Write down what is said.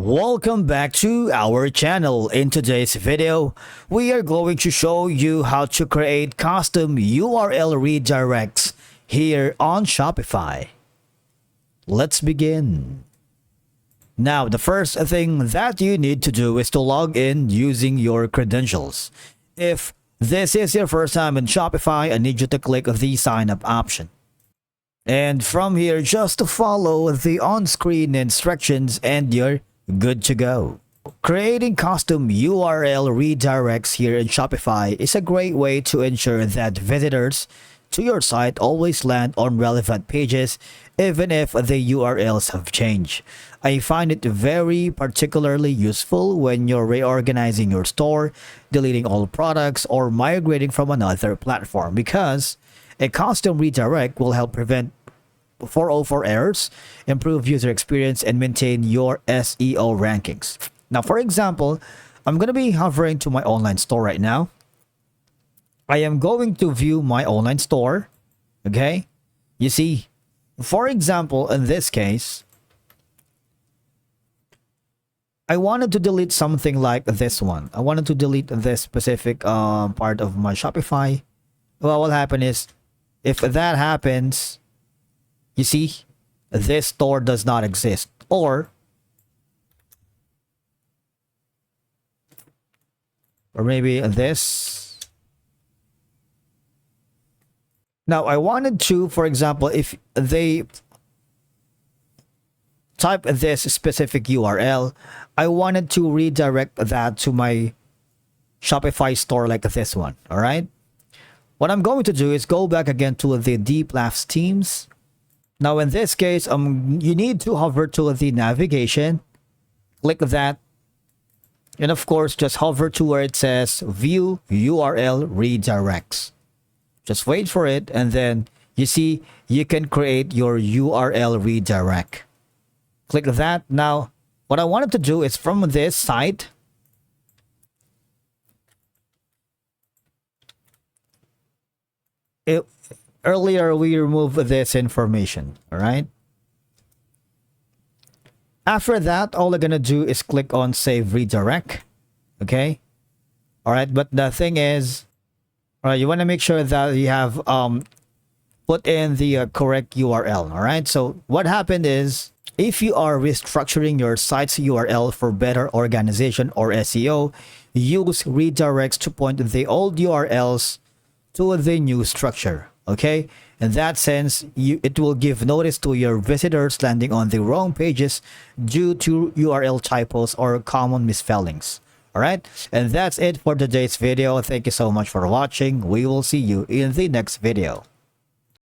Welcome back to our channel. In today's video, we are going to show you how to create custom URL redirects here on Shopify. Let's begin. Now, the first thing that you need to do is to log in using your credentials. If this is your first time in Shopify, I need you to click the sign up option. And from here, just follow the on-screen instructions and you're good to go. Creating custom URL redirects here in Shopify is a great way to ensure that visitors to your site always land on relevant pages, even if the URLs have changed. I find it very particularly useful when you're reorganizing your store, deleting all products, or migrating from another platform, because a custom redirect will help prevent 404 errors, improve user experience, and maintain your SEO rankings. Now, for example, I'm going to be hovering to my online store right now. I am going to view my online store. Okay. You see, for example, in this case, I wanted to delete something like this one. I wanted to delete this specific part of my Shopify. Well, what will happen is, if that happens, you see, this store does not exist. Or maybe this. Now, I wanted to, for example, if they type this specific URL, I wanted to redirect that to my Shopify store like this one. All right. What I'm going to do is go back again to the Deep Laughs themes. Now, in this case, you need to hover to the navigation, click that, and of course, just hover to where it says View URL Redirects. Just wait for it, and then you see you can create your URL redirect. Click that. Now, what I wanted to do is from this site, earlier we removed this information. All right. After that, all I'm gonna do is click on Save Redirect. Okay. All right. But the thing is, all right, you want to make sure that you have put in the correct URL. All right. So what happened is, if you are restructuring your site's URL for better organization or SEO, use redirects to point the old URLs to the new structure. Okay, in that sense, it will give notice to your visitors landing on the wrong pages due to URL typos or common misspellings. All right, and that's it for today's video. Thank you so much for watching. We will see you in the next video.